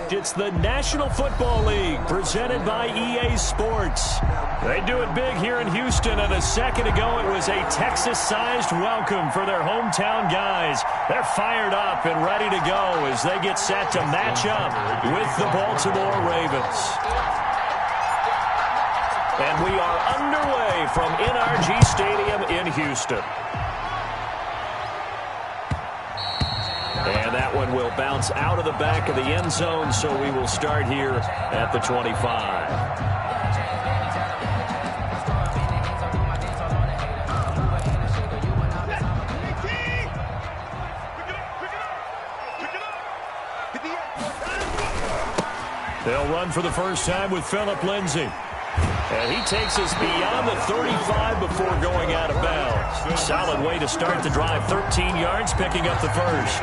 It's the National Football League presented by EA Sports. They do it big here in Houston, and a second ago it was a Texas-sized welcome for their hometown guys. They're fired up and ready to go as they get set to match up with the Baltimore Ravens. And we are underway from NRG Stadium in Houston. And that one will bounce out of the back of the end zone, so we will start here at the 25. They'll run for the first time with Phillip Lindsay. And he takes us beyond the 35 before going out of bounds. Solid way to start the drive. 13 yards, picking up the first.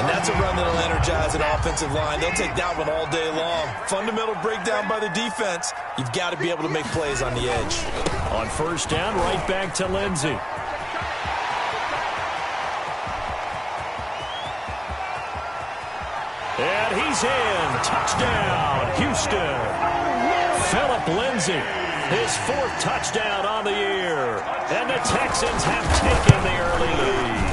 And that's a run that'll energize an offensive line. They'll take that one all day long. Fundamental breakdown by the defense. You've got to be able to make plays on the edge. On first down, right back to Lindsay. And he's in. Touchdown, Houston. Phillip Lindsay, his fourth touchdown on the year. And the Texans have taken the early lead.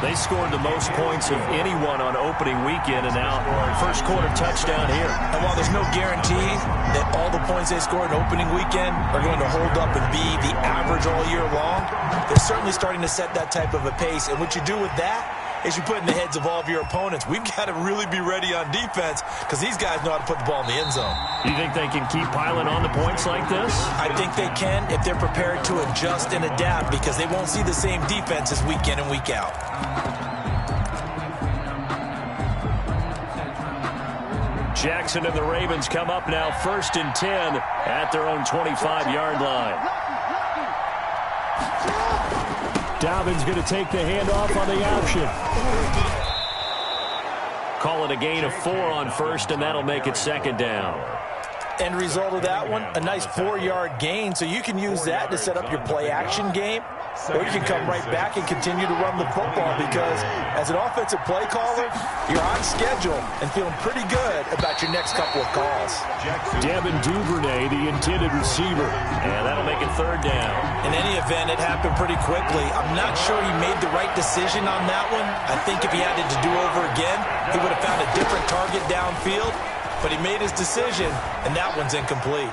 They scored the most points of anyone on opening weekend, and now first quarter touchdown here. And while there's no guarantee that all the points they scored in opening weekend are going to hold up and be the average all year long, they're certainly starting to set that type of a pace. And what you do with that is you put in the heads of all of your opponents, we've got to really be ready on defense because these guys know how to put the ball in the end zone. You think they can keep piling on the points like this? I think they can if they're prepared to adjust and adapt because they won't see the same defenses week in and week out. Jackson and the Ravens come up now 1st and 10 at their own 25-yard line. Dobbins going to take the handoff on the option. Call it a gain of 4 on first, and that'll make it second down. End result of that one, a nice 4-yard gain, so you can use that to set up your play-action game, or you can come right back and continue to run the football because as an offensive play caller, you're on schedule and feeling pretty good about your next couple of calls. Devin Duvernay, the intended receiver, and that'll make it third down. In any event, it happened pretty quickly. I'm not sure he made the right decision on that one. I think if he had it to do over again, he would have found a different target downfield, but he made his decision, and that one's incomplete.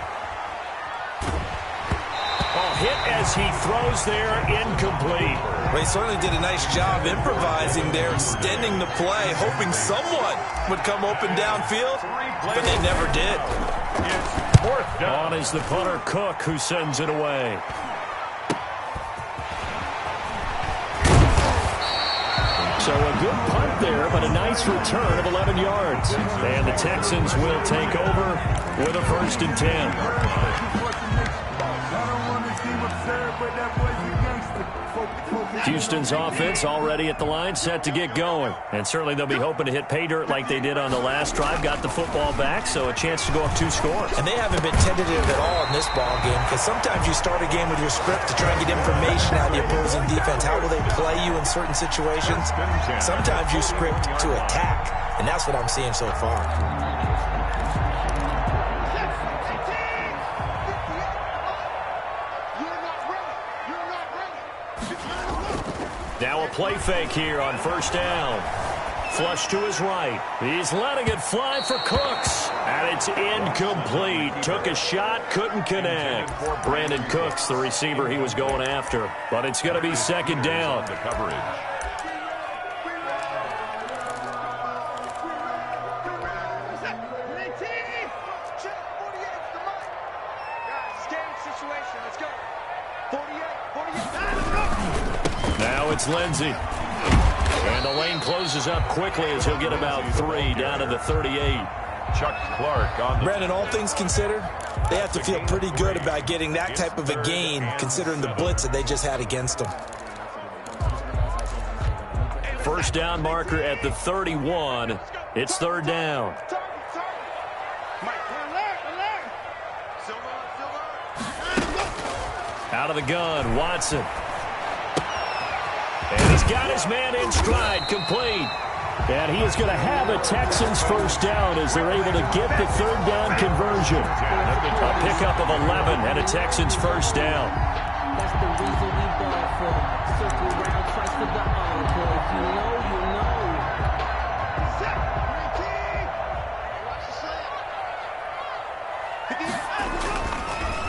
Hit as he throws there, incomplete. Well, he certainly did a nice job improvising there, extending the play, hoping someone would come open downfield, but they never did. On is the punter, Cook, who sends it away. So a good punt there, but a nice return of 11 yards. And the Texans will take over with a 1st and 10. Houston's offense already at the line, set to get going. And certainly they'll be hoping to hit pay dirt like they did on the last drive. Got the football back, so a chance to go up 2 scores. And they haven't been tentative at all in this ball game because sometimes you start a game with your script to try and get information out of the opposing defense. How will they play you in certain situations? Sometimes you script to attack, and that's what I'm seeing so far. Now a play fake here on first down. Flush to his right. He's letting it fly for Cooks. And it's incomplete. Took a shot, couldn't connect. Brandon Cooks, the receiver he was going after. But it's going to be second down. Now it's Lindsay. And the lane closes up quickly as he'll get about 3 down to the 38. Chuck Clark on the... Brandon, all things considered, they have to feel pretty good about getting that type of a gain considering the blitz that they just had against them. First down marker at the 31. It's third down. Out of the gun, Watson. And he's got his man in stride, complete. And he is going to have a Texans first down as they're able to get the third down conversion. A pickup of 11 and a Texans first down. That's the reason we ball for. Circle around, twice for the encore. If you know, you know.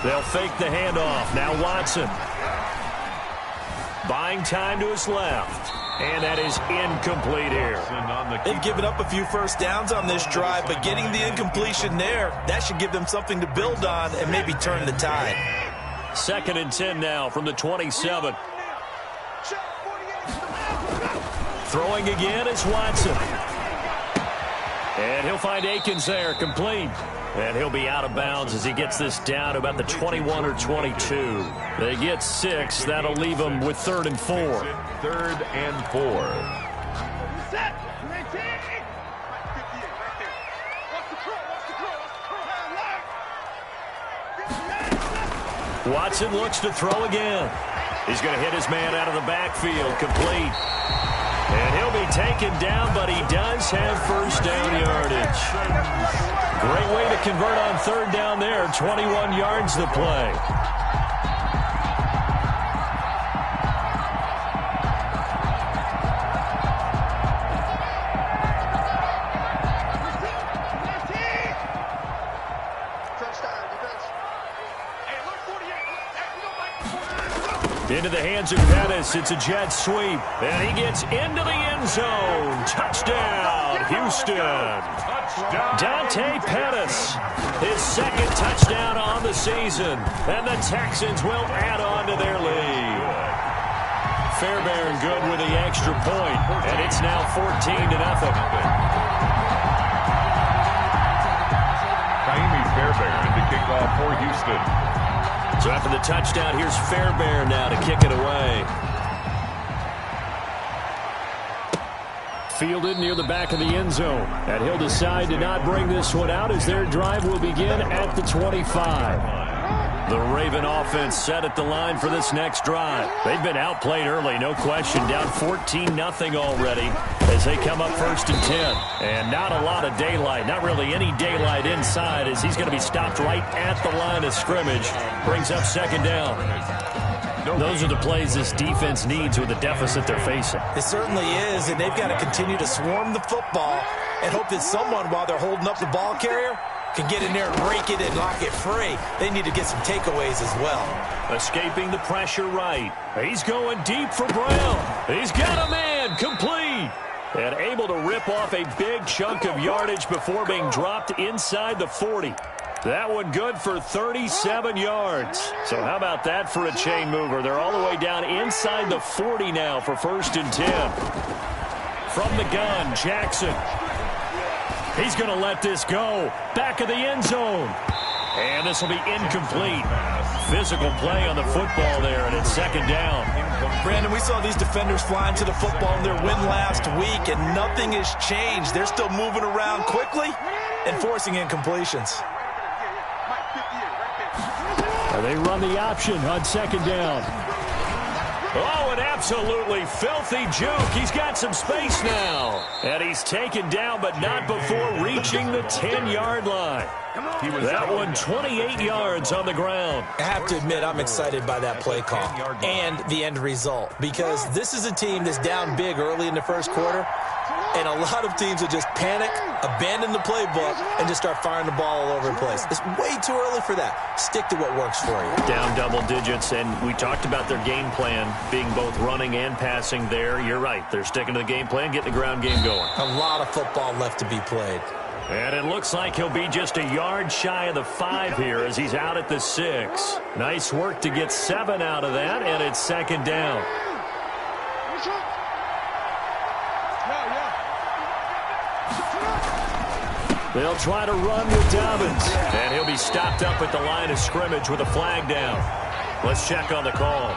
They'll fake the handoff. Now Watson. Buying time to his left. And that is incomplete here. They've given up a few first downs on this drive, but getting the incompletion there, that should give them something to build on and maybe turn the tide. 2nd and 10 now from the 27. Throwing again is Watson. And he'll find Akins there, complete. And he'll be out of bounds as he gets this down to about the 21 or 22. They get 6. That'll leave them with 3rd and 4. 3rd and 4. Watson looks to throw again. He's going to hit his man out of the backfield, complete. And he'll be taken down, but he does have first down yardage. Great way to convert on 3rd down there. 21 yards to play. Into the hands of Pettis. It's a jet sweep. And he gets into the end zone. Touchdown, Houston. Dante Pettis, his 2nd touchdown on the season. And the Texans will add on to their lead. Fairbairn good with the extra point. And it's now 14-0. Kaimi Fairbairn to kick off for Houston. So after the touchdown, here's Fairbairn now to kick it away. Fielded near the back of the end zone. And he'll decide to not bring this one out as their drive will begin at the 25. The Raven offense set at the line for this next drive. They've been outplayed early, no question. Down 14-0 already as they come up 1st and 10. And not a lot of daylight, not really any daylight inside as he's going to be stopped right at the line of scrimmage. Brings up 2nd down. Those are the plays this defense needs with the deficit they're facing. It certainly is, and they've got to continue to swarm the football and hope that someone, while they're holding up the ball carrier, can get in there and break it and lock it free. They need to get some takeaways as well. Escaping the pressure right. He's going deep for Brown. He's got a man, complete. And able to rip off a big chunk of yardage before being dropped inside the 40. That one good for 37 yards. So how about that for a chain mover? They're all the way down inside the 40 now for 1st and 10. From the gun, Jackson. He's going to let this go. Back of the end zone. And this will be incomplete. Physical play on the football there, and it's 2nd down. Brandon, we saw these defenders flying to the football in their win last week, and nothing has changed. They're still moving around quickly and forcing incompletions. They run the option on 2nd down. Oh, an absolutely filthy juke. He's got some space now. And he's taken down, but not before reaching the 10-yard line. That one 28 yards on the ground. I have to admit, I'm excited by that play call and the end result, because this is a team that's down big early in the 1st quarter, and a lot of teams will just panic, abandon the playbook, and just start firing the ball all over the place. It's way too early for that. Stick to what works for you. Down double digits, and we talked about their game plan being both running and passing there. You're right. They're sticking to the game plan, getting the ground game going. A lot of football left to be played. And it looks like he'll be just a yard shy of the 5 here as he's out at the 6. Nice work to get 7 out of that, and it's 2nd down. They'll try to run with Dobbins. And he'll be stopped up at the line of scrimmage with a flag down. Let's check on the call.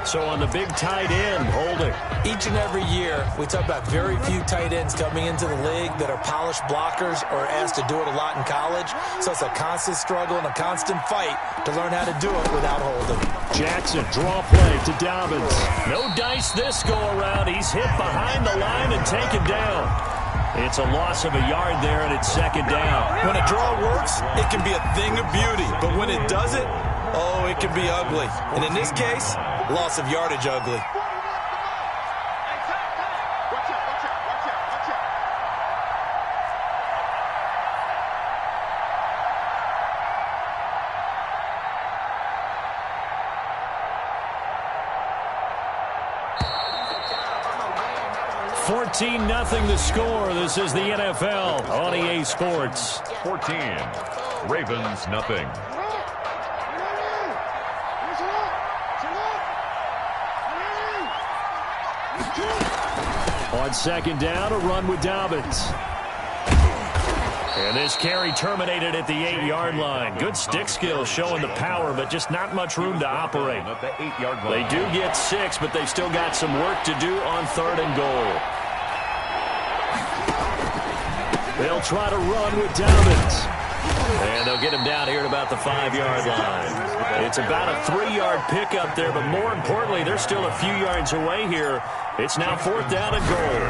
So on the big tight end, holding. Each and every year, we talk about very few tight ends coming into the league that are polished blockers or asked to do it a lot in college. So it's a constant struggle and a constant fight to learn how to do it without holding. Jackson, draw play to Dobbins. No dice this go around. He's hit behind the line and taken down. It's a loss of a yard there, and it's second down. When a draw works, it can be a thing of beauty. But when it doesn't, oh, it can be ugly. And in this case, loss of yardage ugly. Nothing the score. This is the NFL on EA Sports. 14. Ravens, nothing. On second down, a run with Dobbins. And this carry terminated at the 8-yard line. Good stick skills showing the power, but just not much room to operate. At the 8-yard line. They do get 6, but they still got some work to do on 3rd and goal. They'll try to run with Dobbins. And they'll get him down here at about the 5-yard line. It's about a 3-yard pickup there, but more importantly, they're still a few yards away here. It's now 4th down and goal.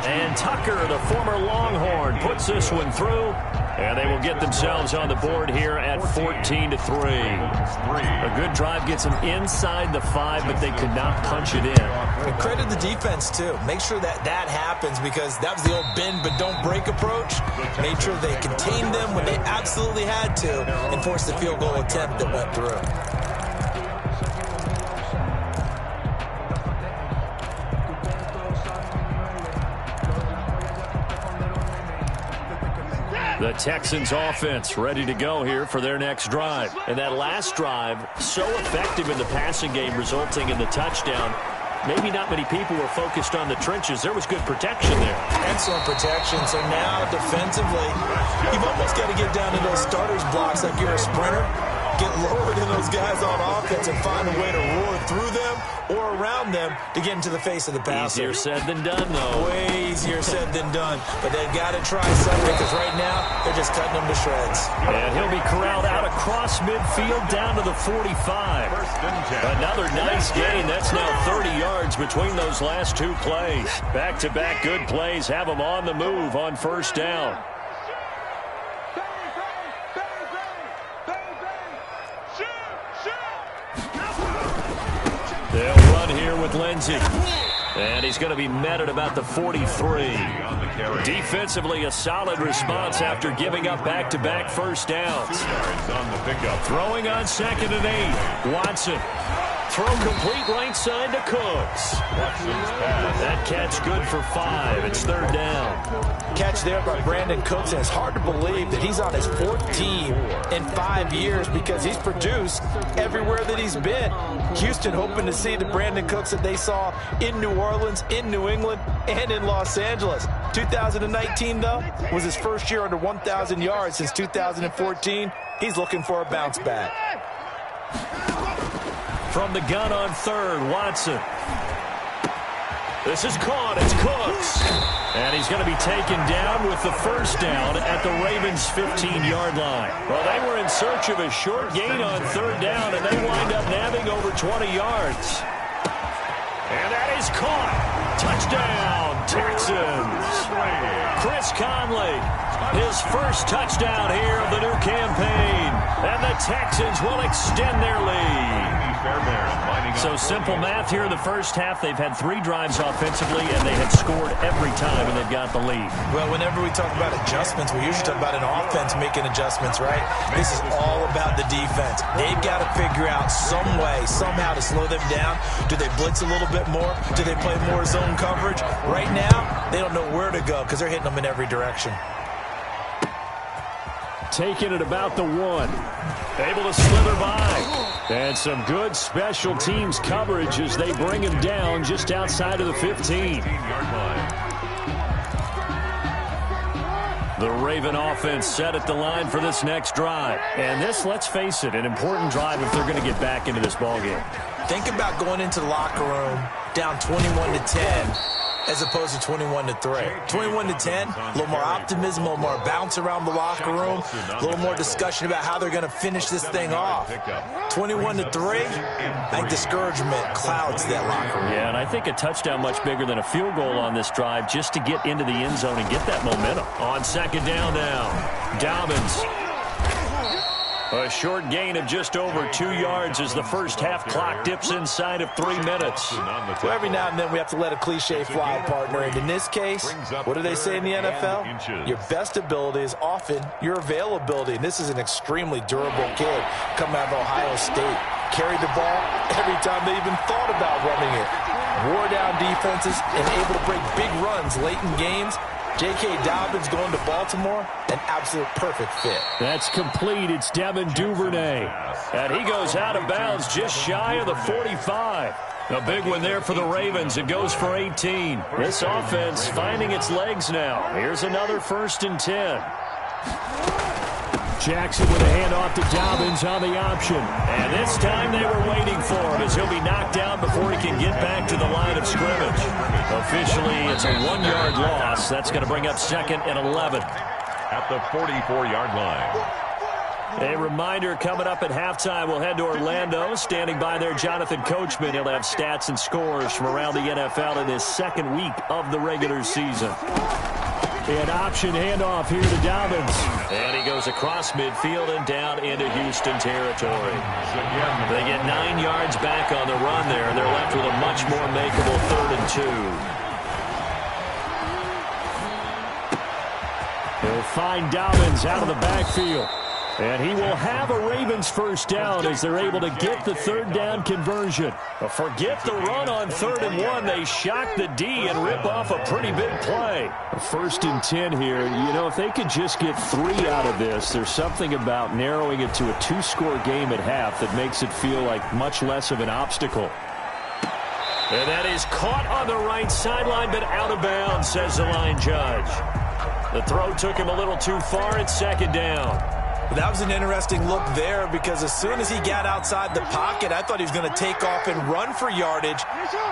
And Tucker, the former Longhorn, puts this one through. And they will get themselves on the board here at 14-3. A good drive gets them inside the 5, but they could not punch it in. And credit the defense, too. Make sure that happens because that was the old bend but don't break approach. Made sure they contained them when they absolutely had to and forced the field goal attempt that went through. The Texans offense ready to go here for their next drive. And that last drive, so effective in the passing game, resulting in the touchdown. Maybe not many people were focused on the trenches. There was good protection there. Excellent protection. So now, defensively, you've almost got to get down to those starters blocks like you're a sprinter. Get lower than those guys on offense and find a way to roar through them or around them to get into the face of the passer. Easier said than done, though. Way easier said than done. But they've got to try something because right now they're just cutting them to shreds. And he'll be corralled out across midfield down to the 45. Another nice gain. That's now 30 yards between those last two plays. Back-to-back good plays have them on the move on 1st down. They'll run here with Lindsey. And he's going to be met at about the 43. Defensively, a solid response after giving up back-to-back first downs. Throwing on 2nd and 8. Watson. Throw complete right side to Cooks. That catch good for 5. It's 3rd down. Catch there by Brandon Cooks, and it's hard to believe that he's on his 4th team in 5 years because he's produced everywhere that he's been. Houston hoping to see the Brandon Cooks that they saw in New Orleans, in New England, and in Los Angeles. 2019, though, was his first year under 1,000 yards since 2014. He's looking for a bounce back. From the gun on 3rd, Watson. This is caught. It's Cooks. And he's going to be taken down with the 1st down at the Ravens' 15-yard line. Well, they were in search of a short gain on 3rd down, and they wind up nabbing over 20 yards. And that is caught. Touchdown, Texans. Chris Conley, his first touchdown here of the new campaign. And the Texans will extend their lead. So simple math here in the first half. They've had 3 drives offensively, and they have scored every time, and they've got the lead. Well, whenever we talk about adjustments, we usually talk about an offense making adjustments, right? This is all about the defense. They've got to figure out some way, somehow to slow them down. Do they blitz a little bit more? Do they play more zone coverage? Right now, they don't know where to go because they're hitting them in every direction. Taking it about the 1. Able to slither by. And some good special teams coverage as they bring him down just outside of the 15. The Raven offense set at the line for this next drive. And this, let's face it, an important drive if they're going to get back into this ballgame. Think about going into the locker room down 21-10 as opposed to 21-3. 21-10, a little more optimism, a little more bounce around the locker room, a little more discussion about how they're going to finish this thing off. 21-3, I think discouragement clouds that locker room. Yeah, and I think a touchdown much bigger than a field goal on this drive just to get into the end zone and get that momentum. On second down now, Dobbins. A short gain of just over 2 yards as the first half clock dips inside of 3 minutes. So every now and then we have to let a cliche fly, partner. And in this case, what do they say in the NFL? Your best ability is often your availability. And this is an extremely durable kid coming out of Ohio State. Carried the ball every time they even thought about running it. Wore down defenses and able to break big runs late in games. J.K. Dobbins going to Baltimore, an absolute perfect fit. That's complete. It's Devin Duvernay. And he goes out of bounds just shy of the 45. A big one there for the Ravens. It goes for 18. This offense finding its legs now. Here's another 1st and 10. Jackson with a handoff to Dobbins on the option. And this time they were waiting for him as he'll be knocked down before he can get back to the line of scrimmage. Officially, it's a 1-yard loss. That's going to bring up 2nd and 11. At the 44-yard line. A reminder coming up at halftime. We'll head to Orlando. Standing by there, Jonathan Coachman. He'll have stats and scores from around the NFL in his 2nd week of the regular season. An option handoff here to Dobbins. And he goes across midfield and down into Houston territory. They get 9 yards back on the run there. They're left with a much more makeable 3rd and 2. He'll find Dobbins out of the backfield. And he will have a Ravens 1st down as they're able to get the 3rd down conversion. But forget the run on 3rd and 1. They shock the D and rip off a pretty big play. A 1st and 10 here. You know, if they could just get 3 out of this, there's something about narrowing it to a 2-score game at half that makes it feel like much less of an obstacle. And that is caught on the right sideline, but out of bounds, says the line judge. The throw took him a little too far at 2nd down. That was an interesting look there because as soon as he got outside the pocket, I thought he was going to take off and run for yardage.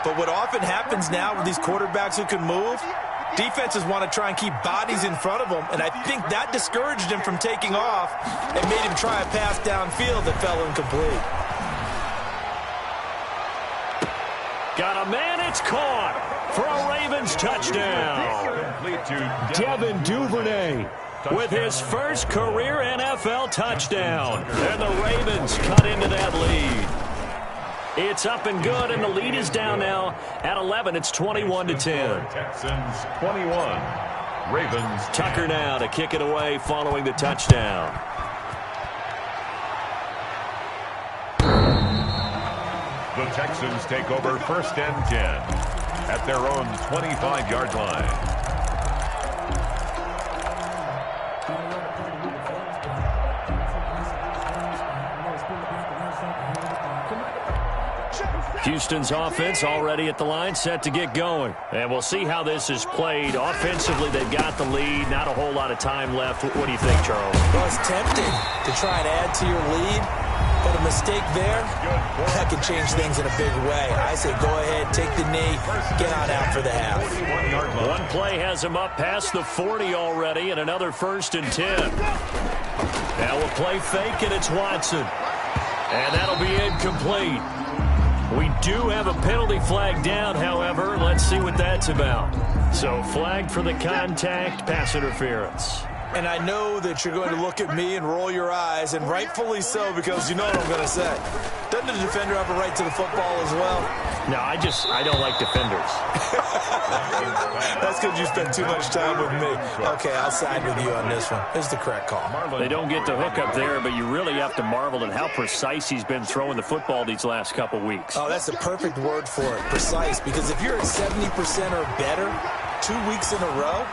But what often happens now with these quarterbacks who can move, defenses want to try and keep bodies in front of them. And I think that discouraged him from taking off and made him try a pass downfield that fell incomplete. Got a man, it's caught for a Ravens touchdown. Devin Duvernay with his first career NFL touchdown. And the Ravens cut into that lead. It's up and good, and the lead is down now at 11. It's 21-10. Texans 21. Ravens. Tucker now to kick it away following the touchdown. The Texans take over 1st and 10 at their own 25-yard line. Houston's offense already at the line, set to get going. And we'll see how this is played. Offensively, they've got the lead. Not a whole lot of time left. What do you think, Charles? Well, it's tempting to try and add to your lead, but a mistake there, that can change things in a big way. I say go ahead, take the knee, get on out for the half. One play has him up past the 40 already, and another 1st and 10. Now we'll play fake, and it's Watson. And that'll be incomplete. We do have a penalty flag down, however. Let's see what that's about. So flagged for the contact, pass interference. And I know that you're going to look at me and roll your eyes, and rightfully so, because you know what I'm going to say. Doesn't the defender have a right to the football as well? No, I don't like defenders. That's because you spend too much time with me. Okay, I'll side with you on this one. This is the correct call. They don't get the hook up there, but you really have to marvel at how precise he's been throwing the football these last couple weeks. Oh, that's the perfect word for it, precise, because if you're at 70% or better 2 weeks in a row,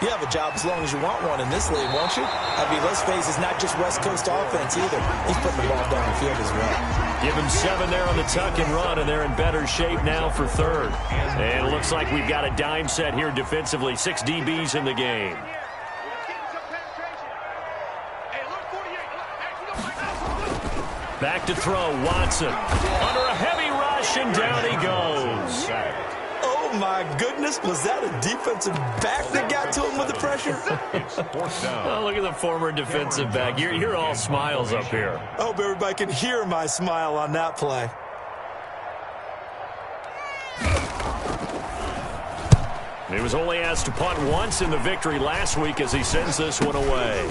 you have a job as long as you want one in this league, won't you? I mean, let's face it, it's not just West Coast offense either. He's putting the ball down the field as well. Give him 7 there on the tuck and run, and they're in better shape now for 3rd. And it looks like we've got a dime set here defensively. 6 DBs in the game. Back to throw, Watson. Under a heavy rush, and down he goes. Oh, my goodness. Was that a defensive back that got to him with the pressure? It's fourth down. Oh, look at the former defensive back. You're all smiles up here. I hope everybody can hear my smile on that play. He was only asked to punt once in the victory last week as he sends this one away.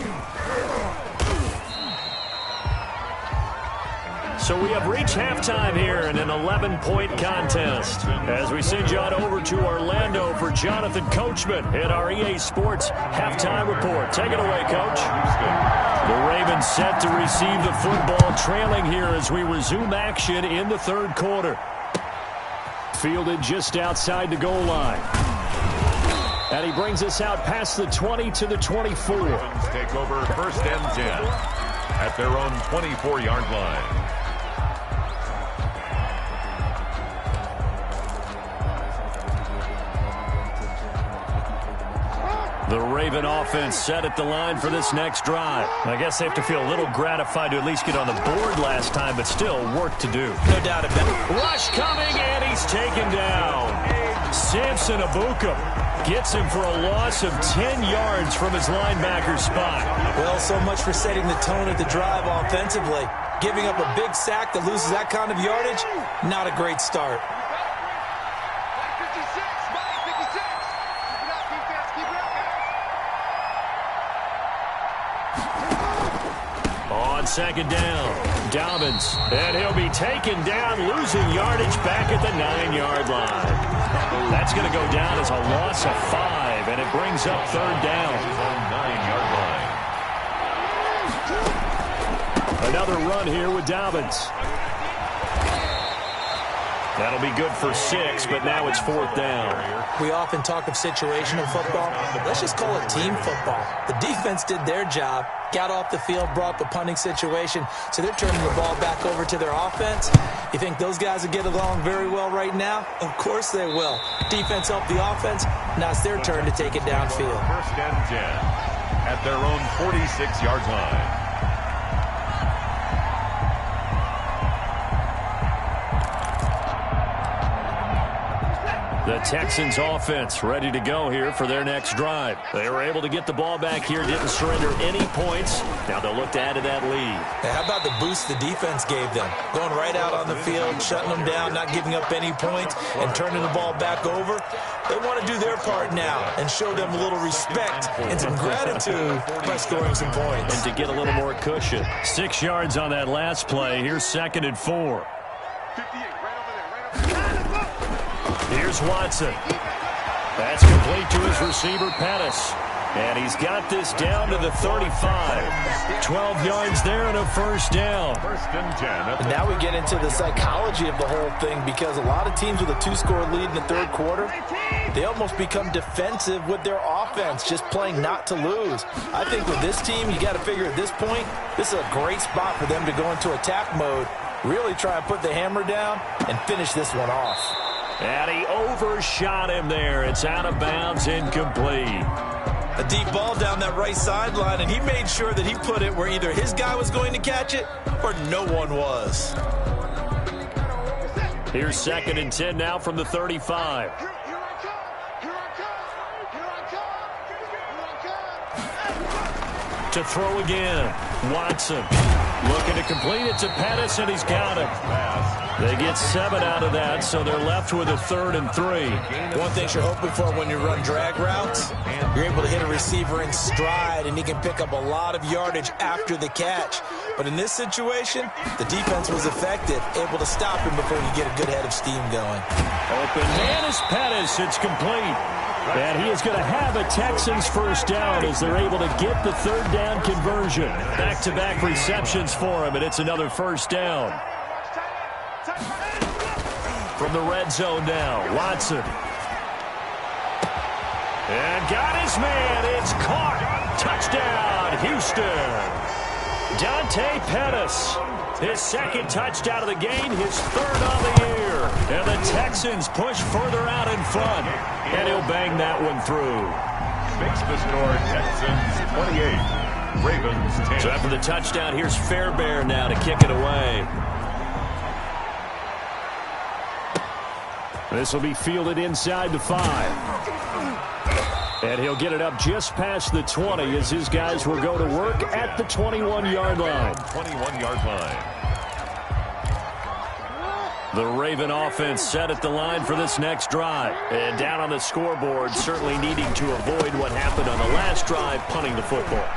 So we have reached halftime here in an 11-point contest as we send you on over to Orlando for Jonathan Coachman at our EA Sports Halftime Report. Take it away, Coach. The Ravens set to receive the football, trailing here as we resume action in the third quarter. Fielded just outside the goal line. And he brings us out past the 20 to the 24. Ravens take over first and 10 at their own 24-yard line. The Raven offense set at the line for this next drive. I guess they have to feel a little gratified to at least get on the board last time, but still work to do. No doubt about it. Rush coming, and he's taken down. Samson Abuka gets him for a loss of 10 yards from his linebacker spot. Well, so much for setting the tone of the drive offensively. Giving up a big sack that loses that kind of yardage, not a great start. On second down, Dobbins, and he'll be taken down, losing yardage back at the 9-yard line. That's going to go down as a loss of 5, and it brings up third down. 9-yard line. Another run here with Dobbins. That'll be good for 6, but now it's fourth down. We often talk of situational football. Let's just call it team football. The defense did their job, got off the field, brought the punting situation, so they're turning the ball back over to their offense. You think those guys will get along very well right now? Of course they will. Defense helped the offense. Now it's their turn to take it downfield. First and 10 at their own 46-yard line. The Texans offense ready to go here for their next drive. They were able to get the ball back here, didn't surrender any points. Now they'll look to add to that lead. Hey, how about the boost the defense gave them? Going right out on the field, shutting them down, not giving up any points, and turning the ball back over. They want to do their part now and show them a little respect and some gratitude by scoring some points. And to get a little more cushion. 6 yards on that last play. Here's 2nd and 4. Here's Watson. That's complete to his receiver, Pettis. And he's got this down to the 35. 12 yards there and a first down. First and 10. And now we get into the psychology of the whole thing, because a lot of teams with a 2-score lead in the third quarter, they almost become defensive with their offense, just playing not to lose. I think with this team, you got to figure at this point, this is a great spot for them to go into attack mode, really try and put the hammer down and finish this one off. And he overshot him there. It's out of bounds, incomplete. A deep ball down that right sideline, and he made sure that he put it where either his guy was going to catch it or no one was. Here's 2nd and 10 now from the 35. To throw again. Watson looking to complete it to Pettis, and he's got it. They get 7 out of that, so they're left with a 3rd and 3. One thing you're hoping for when you run drag routes, you're able to hit a receiver in stride, and he can pick up a lot of yardage after the catch. But in this situation, the defense was effective, able to stop him before you get a good head of steam going. Open man is Pettis. It's complete. And he is going to have a Texans first down as they're able to get the 3rd down conversion. Back-to-back receptions for him, and it's another first down. From the red zone now, Watson. And got his man. It's caught. Touchdown, Houston. Dante Pettis. His 2nd touchdown of the game, his 3rd on the year. And the Texans push further out in front. And he'll bang that one through. Makes the score Texans 28, Ravens 10. So after the touchdown, here's Fairbairn now to kick it away. This will be fielded inside the 5. And he'll get it up just past the 20 as his guys will go to work at the 21-yard line. 21-yard line. The Raven offense set at the line for this next drive. And down on the scoreboard, certainly needing to avoid what happened on the last drive, punting the football.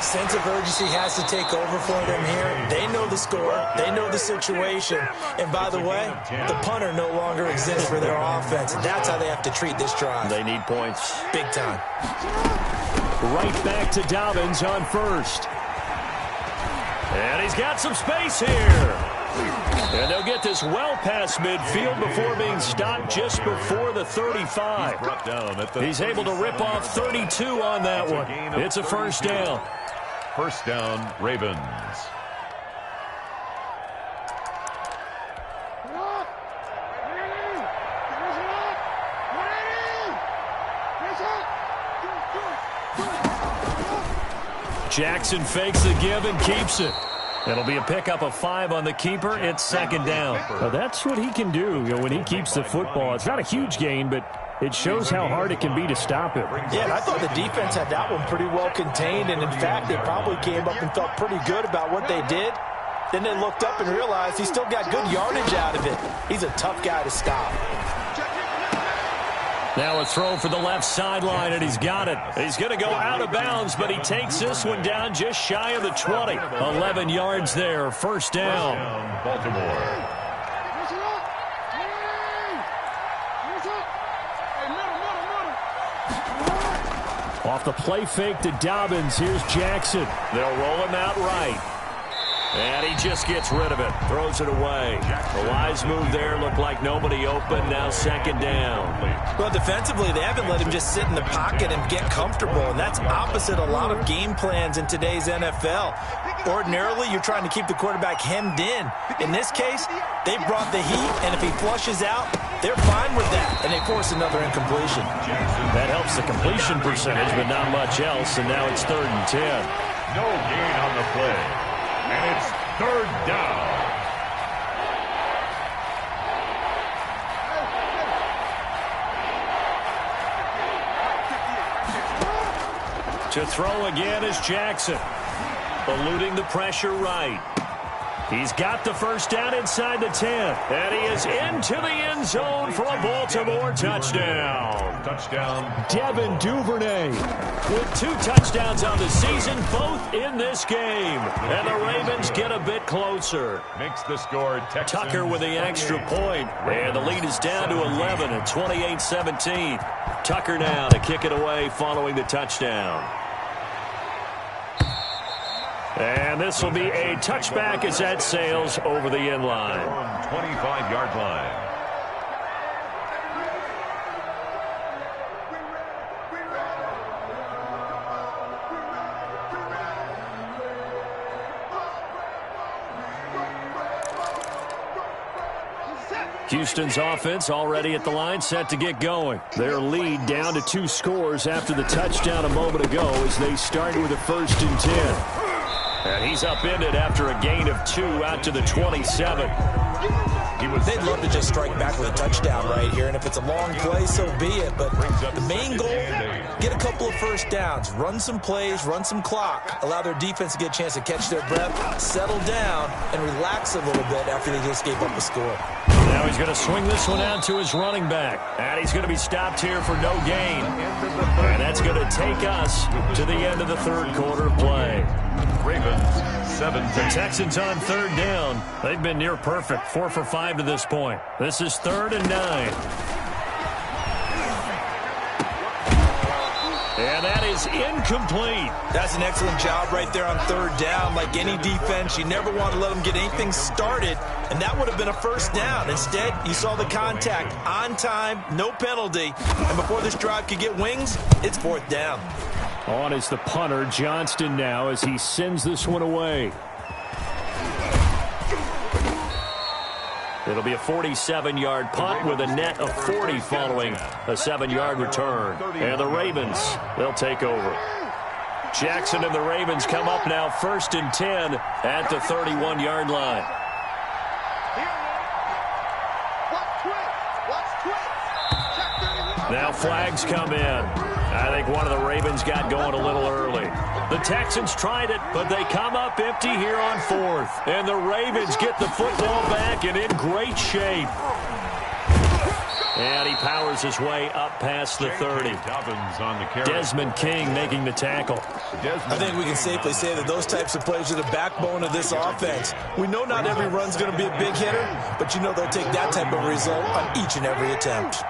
Sense of urgency has to take over for them here. They know the score. They know the situation. And by the way, the punter no longer exists for their offense. That's how they have to treat this drive. They need points. Big time. Right back to Dobbins on first. And he's got some space here. And they'll get this well past midfield before being stopped just before the 35. He's able to rip off 32 on that one. It's a first down. First down, Ravens. Jackson fakes the give and keeps it. It'll be a pickup of 5 on the keeper. It's second down. Well, that's what he can do when he keeps the football. It's not a huge gain, but it shows how hard it can be to stop him. Yeah, and I thought the defense had that one pretty well contained, and in fact, they probably came up and felt pretty good about what they did. Then they looked up and realized he still got good yardage out of it. He's a tough guy to stop. Now a throw for the left sideline, and he's got it. He's going to go out of bounds, but he takes this one down just shy of the 20. 11 yards there, first down. Baltimore. Off the play fake to Dobbins, here's Jackson. They'll roll him out right. And he just gets rid of it, throws it away. The wise move there, looked like nobody open, now second down. Well, defensively, they haven't let him just sit in the pocket and get comfortable, and that's opposite a lot of game plans in today's NFL. Ordinarily, you're trying to keep the quarterback hemmed in. In this case, they brought the heat, and if he flushes out, they're fine with that, and they force another incompletion. That helps the completion percentage, but not much else, and now it's 3rd and 10. No gain on the play. And it's 3rd down. To throw again is Jackson. Eluding the pressure right. He's got the first down inside the 10. And he is into the end zone for a Baltimore touchdown. Touchdown. Devin Duvernay with 2 touchdowns on the season, both in this game. And the Ravens get a bit closer. Makes the score Texans. Tucker with the extra point. And the lead is down to 11 at 28-17. Tucker now to kick it away following the touchdown. And this will be a touchback as that sails over the end line. 25-yard line. Houston's offense already at the line, set to get going. Their lead down to 2 scores after the touchdown a moment ago as they start with a 1st and 10. And he's upended after a gain of 2 out to the 27. They'd love to just strike back with a touchdown right here, and if it's a long play, so be it. But the main goal, get a couple of first downs, run some plays, run some clock, allow their defense to get a chance to catch their breath, settle down, and relax a little bit after they just gave up a score. Now he's going to swing this one out to his running back. And he's going to be stopped here for no gain. And that's going to take us to the end of the 3rd quarter of play. Ravens 17. The Texans on 3rd down. They've been near perfect, 4 for 5 to this point. This is 3rd and 9. And that is incomplete. That's an excellent job right there on 3rd down. Like any defense, you never want to let them get anything started, and that would have been a first down. Instead, you saw the contact on time, no penalty, and before this drive could get wings, it's 4th down. On is the punter, Johnston, now as he sends this one away. It'll be a 47-yard punt with a net of 40 following a 7-yard return. And the Ravens, they'll take over. Jackson and the Ravens come up now 1st and 10 at the 31-yard line. Now flags come in. I think one of the Ravens got going a little early. The Texans tried it, but they come up empty here on 4th. And the Ravens get the football back and in great shape. And he powers his way up past the 30. Desmond King making the tackle. I think we can safely say that those types of plays are the backbone of this offense. We know not every run's going to be a big hitter, but you know they'll take that type of result on each and every attempt.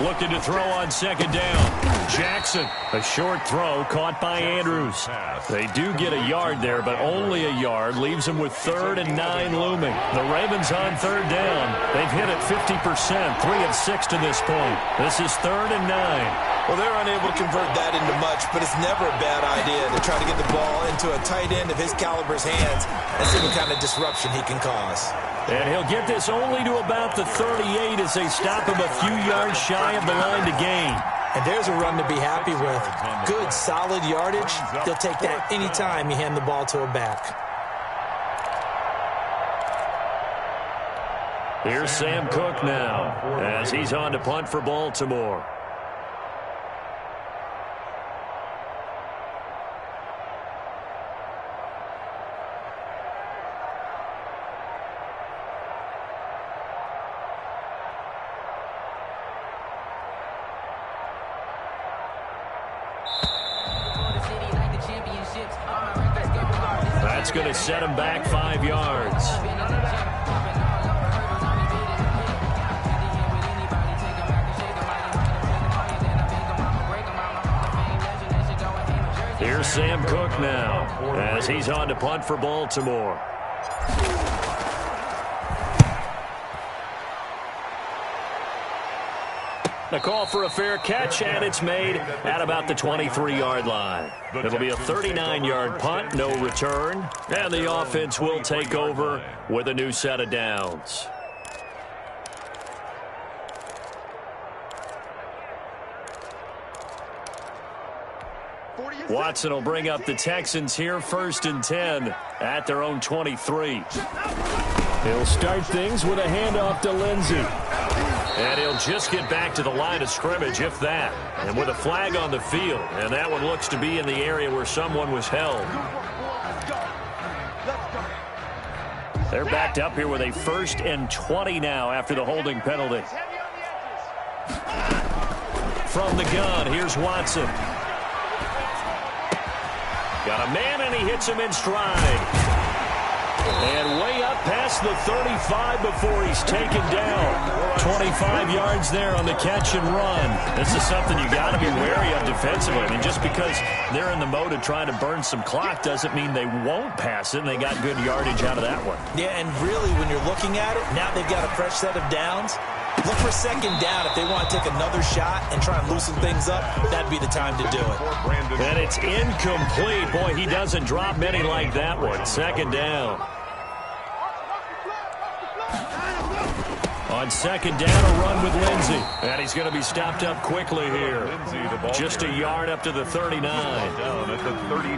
Looking to throw on 2nd down. Jackson, a short throw caught by Andrews. They do get a yard there, but only a yard. Leaves them with 3rd and 9 looming. The Ravens on 3rd down. They've hit it 50%, 3 of 6 to this point. This is 3rd and 9. Well, they're unable to convert that into much, but it's never a bad idea to try to get the ball into a tight end of his caliber's hands and see what kind of disruption he can cause. And he'll get this only to about the 38 as they stop him a few yards shy of the line to gain. And there's a run to be happy with. Good, solid yardage. They'll take that anytime you hand the ball to a back. Here's Sam Cook now as he's on to punt for Baltimore. That's going to set him back 5 yards. Here's Sam Cook now as he's on to punt for Baltimore. The call for a fair catch, and it's made at about the 23-yard line. It'll be a 39-yard punt, no return, and the offense will take over with a new set of downs. Watson will bring up the Texans here, 1st and 10 at their own 23. He'll start things with a handoff to Lindsey. And he'll just get back to the line of scrimmage, if that. And with a flag on the field. And that one looks to be in the area where someone was held. They're backed up here with a 1st and 20 now after the holding penalty. From the gun, here's Watson. Got a man, and he hits him in stride. And way up past the 35 before he's taken down. 25 yards there on the catch and run. This is something you got to be wary of defensively. I mean, just because they're in the mode of trying to burn some clock doesn't mean they won't pass it, and they got good yardage out of that one. Yeah, and really, when you're looking at it, now they've got a fresh set of downs. Look for 2nd down. If they want to take another shot and try and loosen things up, that'd be the time to do it. And it's incomplete. Boy, he doesn't drop many like that one. 2nd down. On 2nd down, a run with Lindsey. And he's going to be stopped up quickly here. Just a yard up to the 39.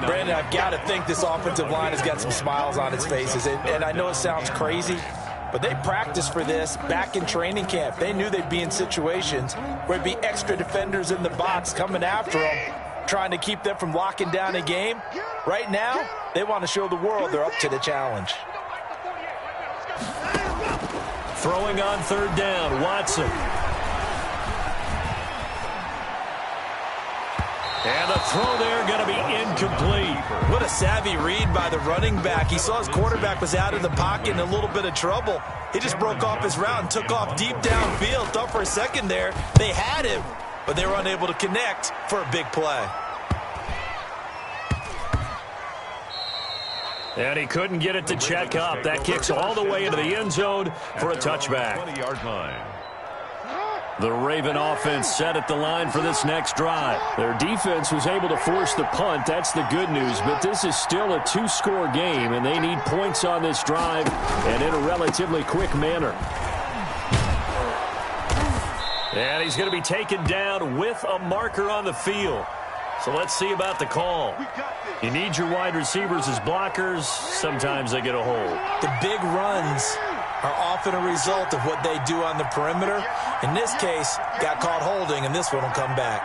Brandon, I've got to think this offensive line has got some smiles on its faces. And I know it sounds crazy, but they practiced for this back in training camp. They knew they'd be in situations where there'd be extra defenders in the box coming after them, trying to keep them from locking down a game. Right now, they want to show the world they're up to the challenge. Throwing on 3rd down, Watson. And the throw there going to be incomplete. What a savvy read by the running back. He saw his quarterback was out of the pocket in a little bit of trouble. He just broke off his route and took off deep downfield. Thought for a second there they had him, but they were unable to connect for a big play. And he couldn't get it to check up. That kicks all the way into the end zone for a touchback. 20-yard line. The Raven offense set at the line for this next drive. Their defense was able to force the punt. That's the good news. But this is still a 2-score game, and they need points on this drive and in a relatively quick manner. And he's going to be taken down with a marker on the field. So let's see about the call. You need your wide receivers as blockers. Sometimes they get a hold. The big runs are often a result of what they do on the perimeter. In this case, got caught holding, and this one will come back.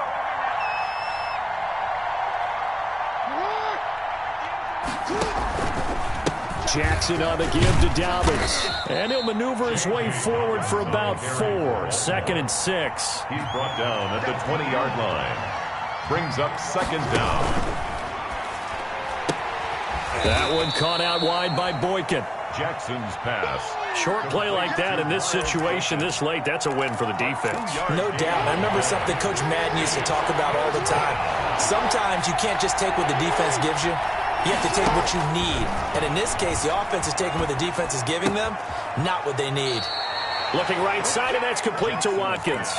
Jackson on the give to Dobbins. And he'll maneuver his way forward for about 4. 2nd and 6. He's brought down at the 20-yard line. Brings up 2nd down. That one caught out wide by Boykin. Jackson's pass. Short play like that in this situation this late, that's a win for the defense. No doubt. I remember something Coach Madden used to talk about all the time. Sometimes you can't just take what the defense gives you. You have to take what you need. And in this case, the offense is taking what the defense is giving them, not what they need. Looking right side, and that's complete to Watkins.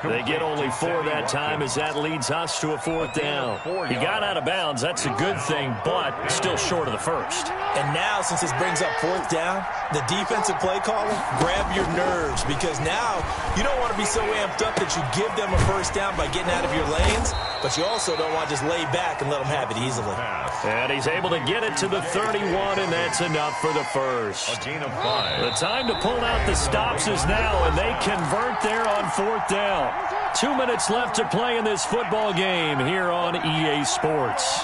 They get only 4 that time as that leads us to a 4th down. He got out of bounds. That's a good thing, but still short of the first. And now, since this brings up 4th down, the defensive play caller, grab your nerves, because now you don't want to be so amped up that you give them a first down by getting out of your lanes, but you also don't want to just lay back and let them have it easily. And he's able to get it to the 31, and that's enough for the first. A gain of 5. The time to pull out the stops is now, and they convert there on 4th down. 2 minutes left to play in this football game here on EA Sports.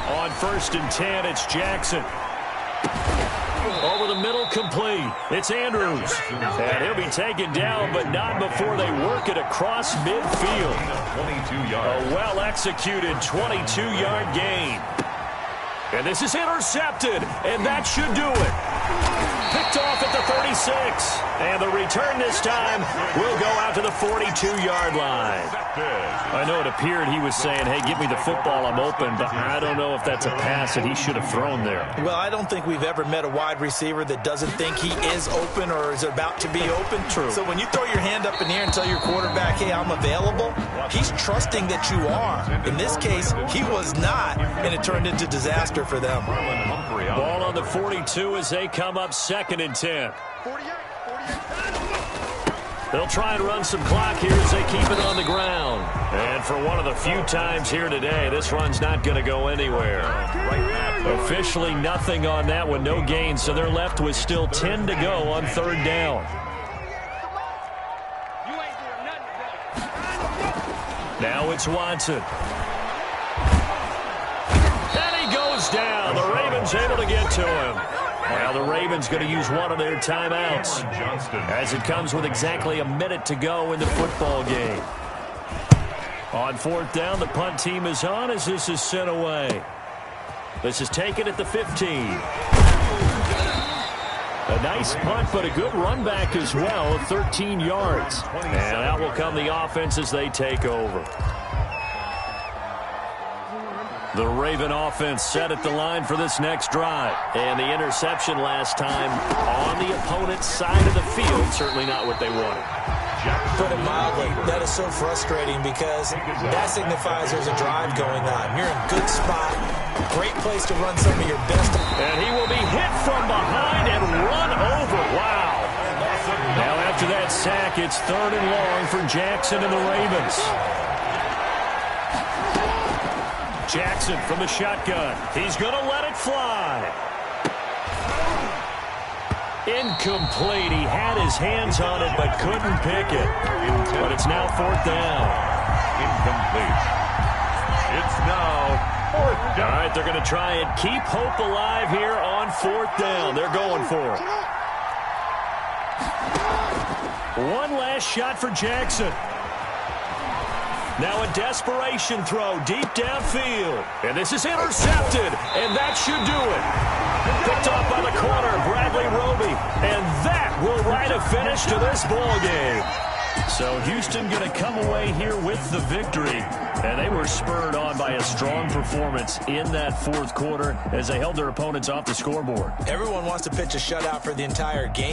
On 1st and 10, it's Jackson. Over the middle, complete. It's Andrews. And he'll be taken down, but not before they work it across midfield. 22 yards. A well-executed 22-yard gain. And this is intercepted, and that should do it. Picked off at the 36. And the return this time will go out to the 42-yard line. I know it appeared he was saying, hey, give me the football, I'm open, but I don't know if that's a pass that he should have thrown there. Well, I don't think we've ever met a wide receiver that doesn't think he is open or is about to be open. True. So when you throw your hand up in the air and tell your quarterback, hey, I'm available, he's trusting that you are. In this case, he was not, and it turned into disaster for them. Ball on the 42 as they come up 2nd and 10. They'll try and run some clock here as they keep it on the ground. And for one of the few times here today, this run's not going to go anywhere. Officially nothing on that one, no gain, so they're left with still 10 to go on 3rd down. Now it's Watson. And he goes down. The Ravens able to get to him. Now the Ravens going to use one of their timeouts as it comes with exactly a minute to go in the football game. On 4th down, the punt team is on as this is sent away. This is taken at the 15. A nice punt, but a good run back as well, 13 yards. And out will come the offense as they take over. The Raven offense set at the line for this next drive. And the interception last time on the opponent's side of the field. Certainly not what they wanted. Put it mildly, that is so frustrating because that signifies there's a drive going on. You're in a good spot. Great place to run some of your best. And he will be hit from behind and run over. Wow. Now after that sack, it's 3rd and long for Jackson and the Ravens. Jackson from the shotgun. He's going to let it fly. Incomplete. He had his hands on it but couldn't pick it. But it's now 4th down. Incomplete. It's now 4th down. All right, they're going to try and keep hope alive here on 4th down. They're going for it. One last shot for Jackson. Now a desperation throw deep downfield. And this is intercepted. And that should do it. Picked off by the corner, Bradley Roby. And that will write a finish to this ball game. So Houston going to come away here with the victory. And they were spurred on by a strong performance in that fourth quarter as they held their opponents off the scoreboard. Everyone wants to pitch a shutout for the entire game.